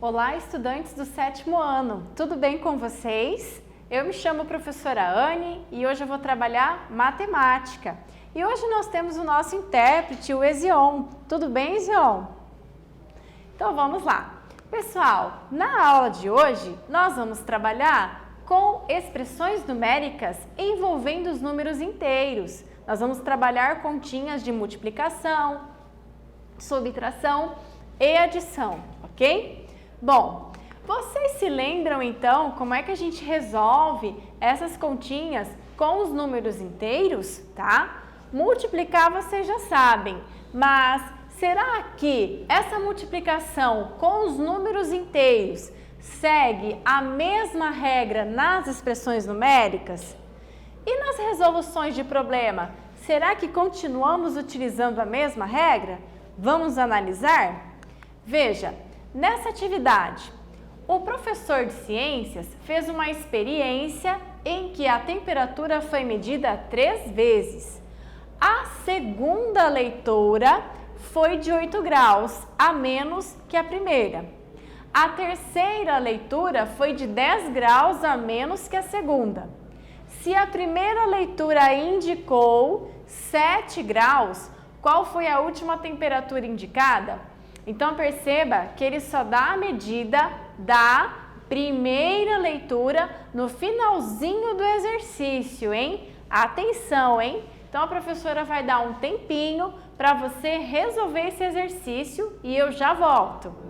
Olá, estudantes do 7º ano, tudo bem com vocês? Eu me chamo professora Anne e hoje eu vou trabalhar matemática. E hoje nós temos o nosso intérprete, o Ezion. Tudo bem, Ezion? Então vamos lá. Pessoal, na aula de hoje nós vamos trabalhar com expressões numéricas envolvendo os números inteiros. Nós vamos trabalhar continhas de multiplicação, subtração e adição, ok? Bom, vocês se lembram então como é que a gente resolve essas continhas com os números inteiros, tá? Multiplicar vocês já sabem, mas será que essa multiplicação com os números inteiros segue a mesma regra nas expressões numéricas? E nas resoluções de problema, será que continuamos utilizando a mesma regra? Vamos analisar? Veja, nessa atividade, o professor de ciências fez uma experiência em que a temperatura foi medida 3 vezes. A segunda leitura foi de 8 graus, a menos que a primeira. A terceira leitura foi de 10 graus a menos que a segunda. Se a primeira leitura indicou 7 graus, qual foi a última temperatura indicada? Então perceba que ele só dá a medida da primeira leitura no finalzinho do exercício, hein? Atenção, hein? Então a professora vai dar um tempinho para você resolver esse exercício e eu já volto.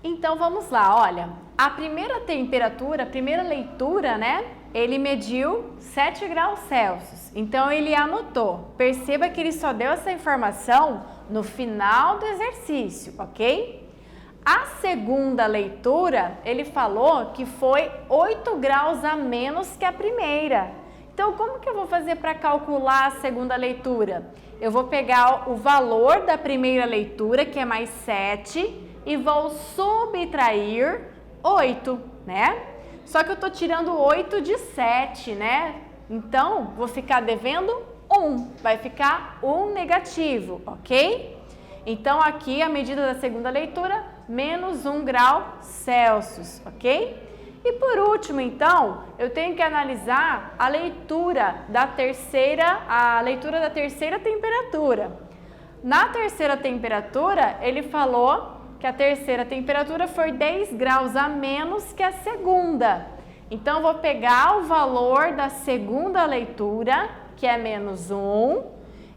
Então vamos lá, olha, a primeira temperatura, a primeira leitura, né? Ele mediu 7 graus Celsius, então ele anotou. Perceba que ele só deu essa informação no final do exercício, ok? A segunda leitura, ele falou que foi 8 graus a menos que a primeira. Então, como que eu vou fazer para calcular a segunda leitura? Eu vou pegar o valor da primeira leitura, que é mais 7, e vou subtrair 8, né? Só que eu tô tirando 8 de 7, né? Então, vou ficar devendo 1, vai ficar 1 negativo, ok? Então, aqui a medida da segunda leitura, menos 1 grau Celsius, ok? E por último, então, eu tenho que analisar a leitura da terceira temperatura. Na terceira temperatura, ele falou que a terceira temperatura foi 10 graus a menos que a segunda. Então, eu vou pegar o valor da segunda leitura, que é menos 1,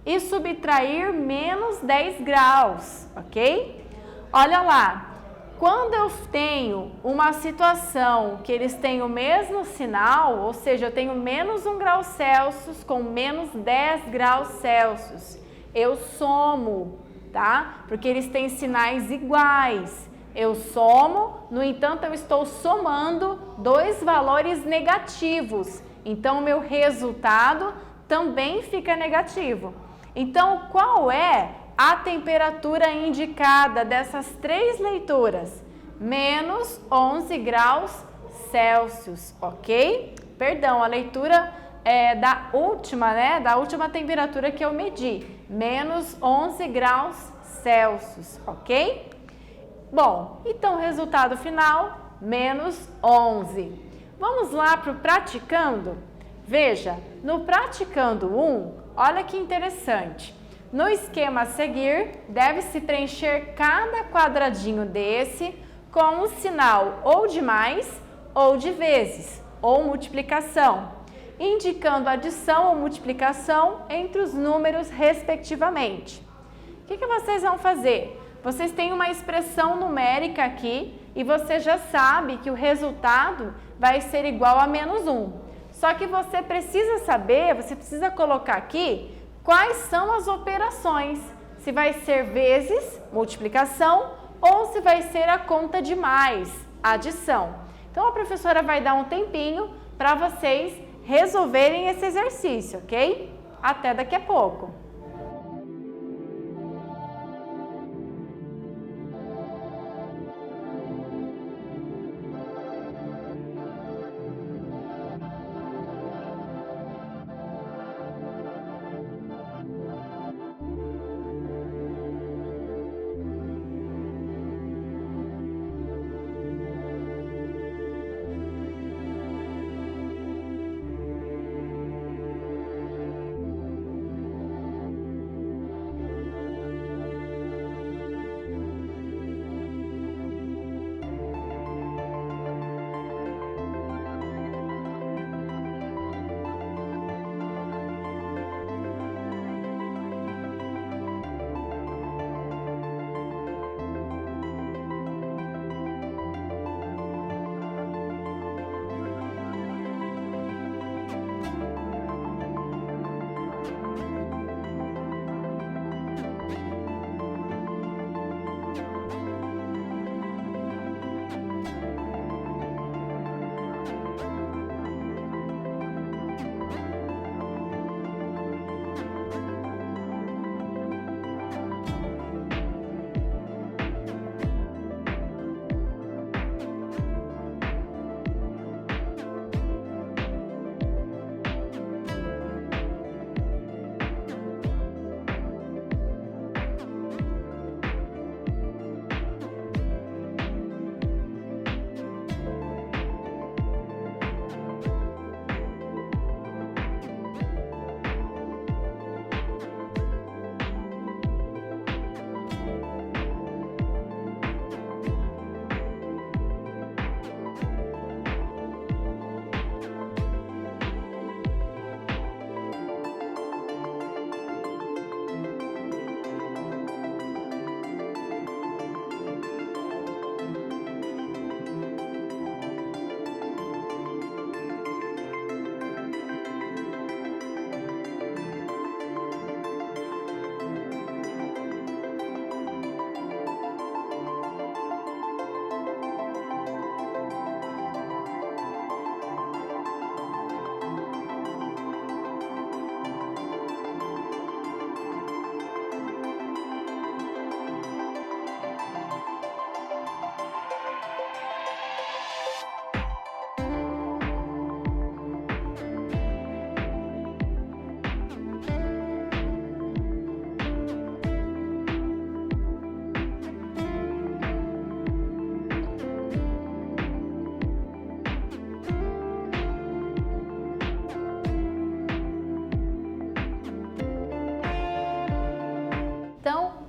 e subtrair menos 10 graus, ok? Olha lá, quando eu tenho uma situação que eles têm o mesmo sinal, ou seja, eu tenho menos 1 grau Celsius com menos 10 graus Celsius, eu somo, tá? Porque eles têm sinais iguais. Eu somo, no entanto, eu estou somando dois valores negativos. Então, o meu resultado também fica negativo. Então, qual é a temperatura indicada dessas três leituras? Menos 11 graus Celsius, ok? Perdão, a leitura é da última, né? Da última temperatura que eu medi. Menos 11 graus Celsius, ok? Bom, então o resultado final, menos 11. Vamos lá para o praticando? Veja, no praticando 1, olha que interessante. No esquema a seguir, deve-se preencher cada quadradinho desse com um sinal ou de mais ou de vezes, ou multiplicação, indicando adição ou multiplicação entre os números respectivamente. O que vocês vão fazer? Vocês têm uma expressão numérica aqui e você já sabe que o resultado vai ser igual a menos 1. Só que você precisa saber, você precisa colocar aqui quais são as operações. Se vai ser vezes, multiplicação, ou se vai ser a conta de mais, adição. Então a professora vai dar um tempinho para vocês resolverem esse exercício, ok? Até daqui a pouco.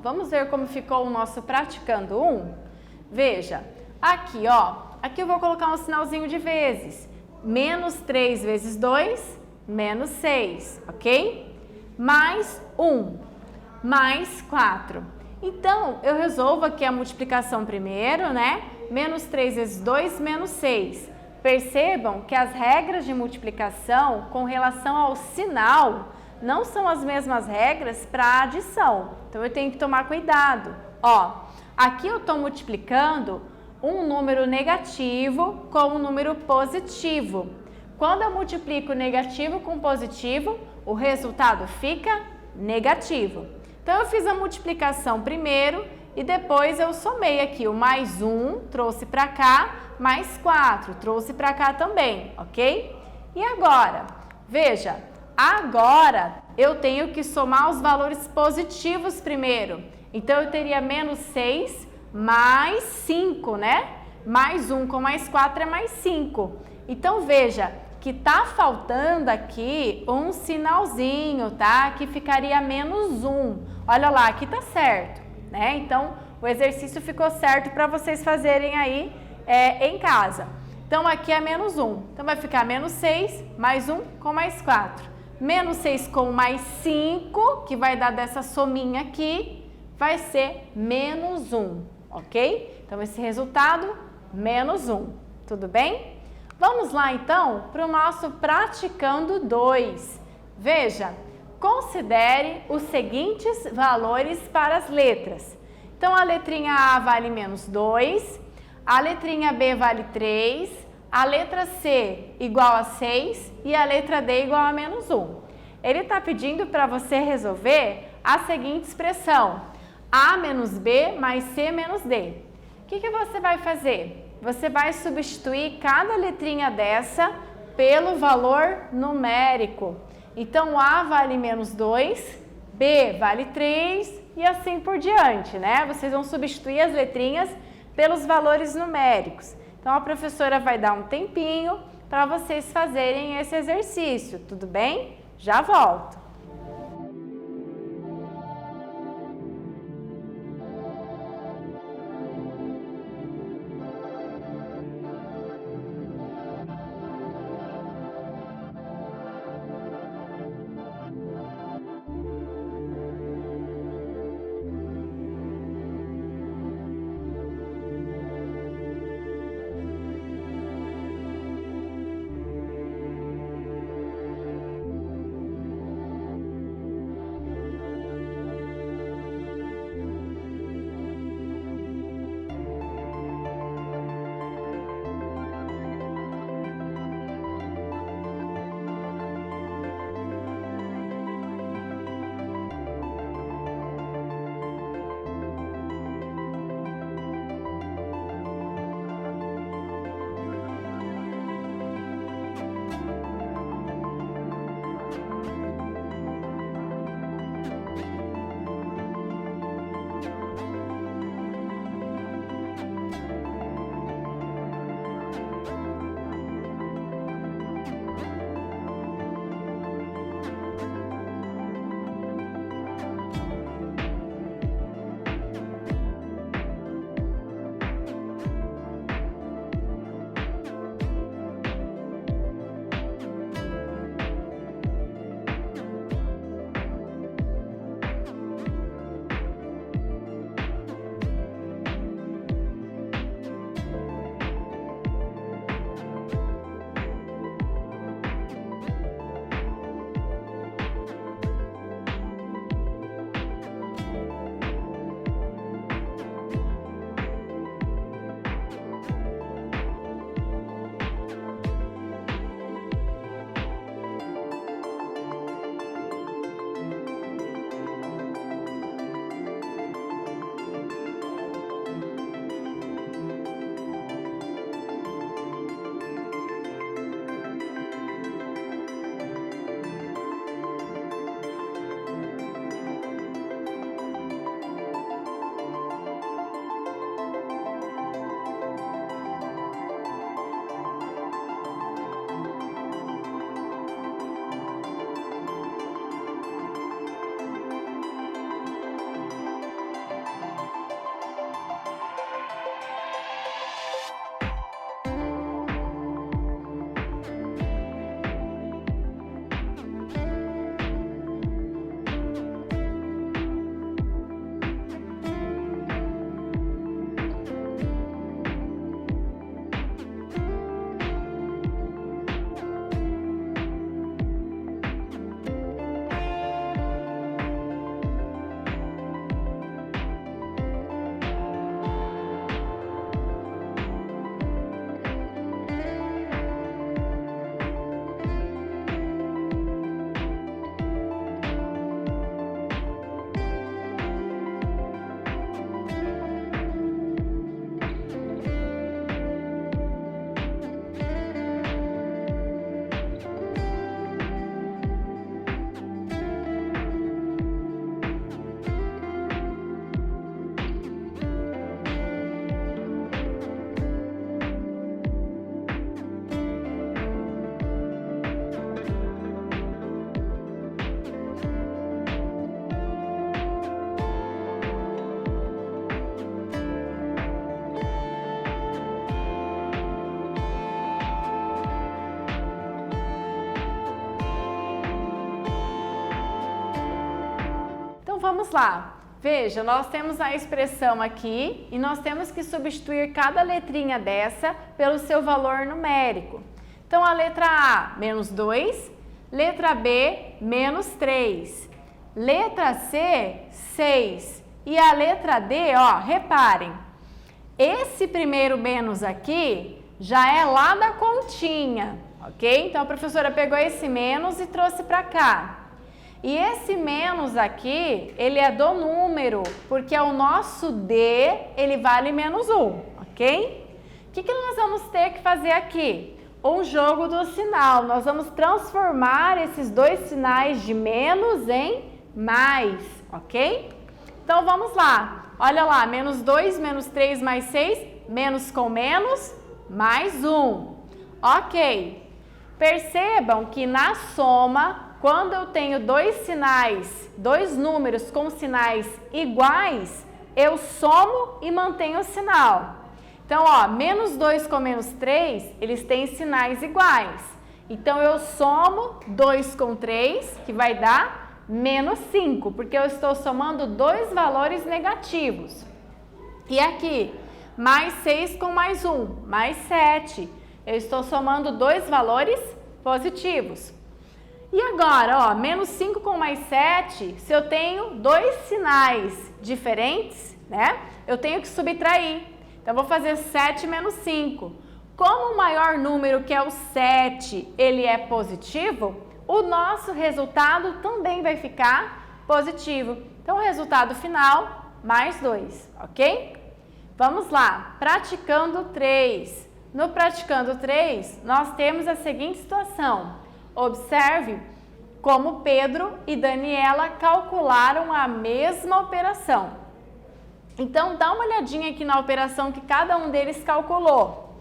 vamos ver como ficou o nosso praticando 1? Veja, aqui ó, aqui eu vou colocar um sinalzinho de vezes. Menos 3 vezes 2, menos 6, ok? Mais 1, mais 4. Então, eu resolvo aqui a multiplicação primeiro, né? Menos 3 vezes 2, menos 6. Percebam que as regras de multiplicação com relação ao sinal não são as mesmas regras para a adição. Então, eu tenho que tomar cuidado. Ó, aqui eu estou multiplicando um número negativo com um número positivo. Quando eu multiplico negativo com positivo, o resultado fica negativo. Então, eu fiz a multiplicação primeiro e depois eu somei aqui o mais 1, trouxe para cá, mais 4, trouxe para cá também, ok? E agora, veja, agora eu tenho que somar os valores positivos primeiro. Então, eu teria menos 6 mais 5, né? Mais 1 com mais 4 é mais 5. Então, veja que tá faltando aqui um sinalzinho, tá? Que ficaria menos 1. Olha lá, aqui tá certo, né? Então, o exercício ficou certo para vocês fazerem aí em casa. Então, aqui é menos 1. Então, vai ficar menos 6 mais 1 com mais 4. Menos 6 com mais 5, que vai dar dessa sominha aqui, vai ser menos 1, ok? Então, esse resultado, menos 1. Tudo bem? Vamos lá, então, para o nosso praticando 2. Veja, considere os seguintes valores para as letras. Então, a letrinha A vale menos 2, a letrinha B vale 3, a letra C igual a 6 e a letra D igual a menos 1. Ele está pedindo para você resolver a seguinte expressão: A menos B mais C menos D. O que você vai fazer? Você vai substituir cada letrinha dessa pelo valor numérico. Então, A vale menos 2, B vale 3 e assim por diante, né? Vocês vão substituir as letrinhas pelos valores numéricos. Então, a professora vai dar um tempinho para vocês fazerem esse exercício, tudo bem? Já volto. vamos lá. Veja, nós temos a expressão aqui e nós temos que substituir cada letrinha dessa pelo seu valor numérico. Então, a letra A, menos 2, letra B, menos 3, letra C, 6 e a letra D, ó, reparem, esse primeiro menos aqui já é lá da continha, ok? Então, a professora pegou esse menos e trouxe para cá. E esse menos aqui, ele é do número, porque o nosso D, ele vale menos 1, ok? O que nós vamos ter que fazer aqui? Um jogo do sinal. Nós vamos transformar esses dois sinais de menos em mais, ok? Então, vamos lá. Olha lá, menos 2, menos 3, mais 6, menos com menos, mais 1. Ok. Percebam que na soma, quando eu tenho dois números com sinais iguais, eu somo e mantenho o sinal. Então, ó, menos 2 com menos 3, eles têm sinais iguais. Então, eu somo 2 com 3, que vai dar menos 5, porque eu estou somando dois valores negativos. E aqui, mais 6 com mais 1, mais 7. Eu estou somando dois valores positivos. E agora, ó, menos 5 com mais 7, se eu tenho dois sinais diferentes, né? Eu tenho que subtrair. Então, vou fazer 7 menos 5. Como o maior número, que é o 7, ele é positivo, o nosso resultado também vai ficar positivo. Então, o resultado final, mais 2, ok? Vamos lá, praticando 3. No praticando 3, nós temos a seguinte situação. Observe como Pedro e Daniela calcularam a mesma operação. Então, dá uma olhadinha aqui na operação que cada um deles calculou.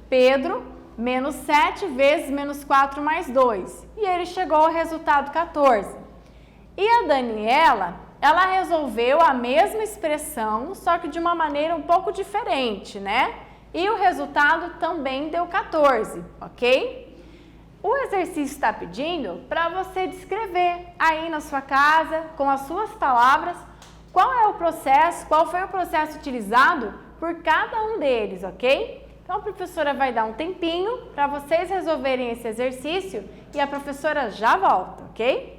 Pedro, menos 7 vezes menos 4 mais 2. E ele chegou ao resultado 14. E a Daniela, ela resolveu a mesma expressão, só que de uma maneira um pouco diferente, né? E o resultado também deu 14, ok? O exercício está pedindo para você descrever aí na sua casa, com as suas palavras, qual é o processo, qual foi o processo utilizado por cada um deles, ok? Então, a professora vai dar um tempinho para vocês resolverem esse exercício e a professora já volta, ok?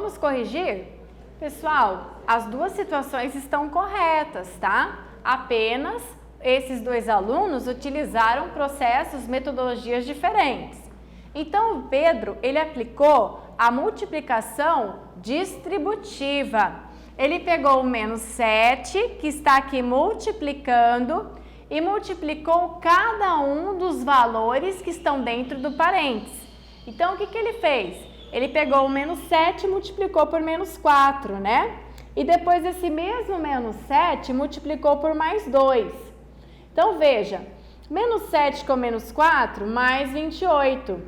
Vamos corrigir? Pessoal, as duas situações estão corretas, tá? Apenas esses dois alunos utilizaram processos, metodologias diferentes. Então, o Pedro, ele aplicou a multiplicação distributiva. Ele pegou o menos 7, que está aqui multiplicando, e multiplicou cada um dos valores que estão dentro do parênteses. Então, o que ele fez? Ele pegou o menos 7 e multiplicou por menos 4, né? E depois esse mesmo menos 7 multiplicou por mais 2. Então, veja, menos 7 com menos 4, mais 28.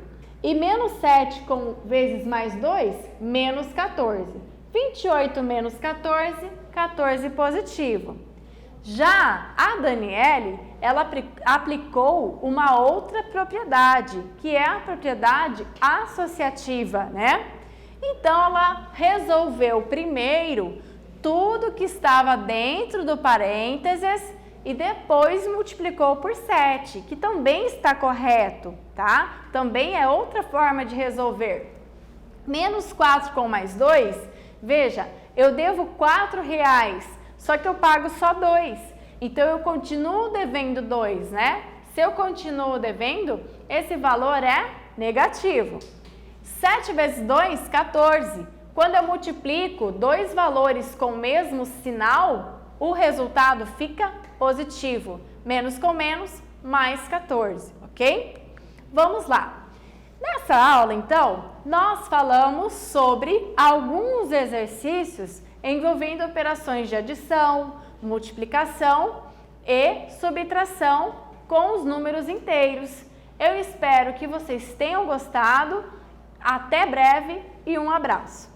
E menos 7 vezes mais 2, menos 14. 28 menos 14, 14 positivo. Já a Daniele, ela aplicou uma outra propriedade, que é a propriedade associativa, né? Então, ela resolveu primeiro tudo que estava dentro do parênteses e depois multiplicou por 7, que também está correto, tá? Também é outra forma de resolver. Menos 4 com mais 2, veja, eu devo R$4, só que eu pago só 2. Então, eu continuo devendo 2, né? Se eu continuo devendo, esse valor é negativo. 7 vezes 2, 14. Quando eu multiplico dois valores com o mesmo sinal, o resultado fica positivo. Menos com menos, mais 14, ok? Vamos lá. Nessa aula, então, nós falamos sobre alguns exercícios envolvendo operações de adição, multiplicação e subtração com os números inteiros. Eu espero que vocês tenham gostado. Até breve e um abraço!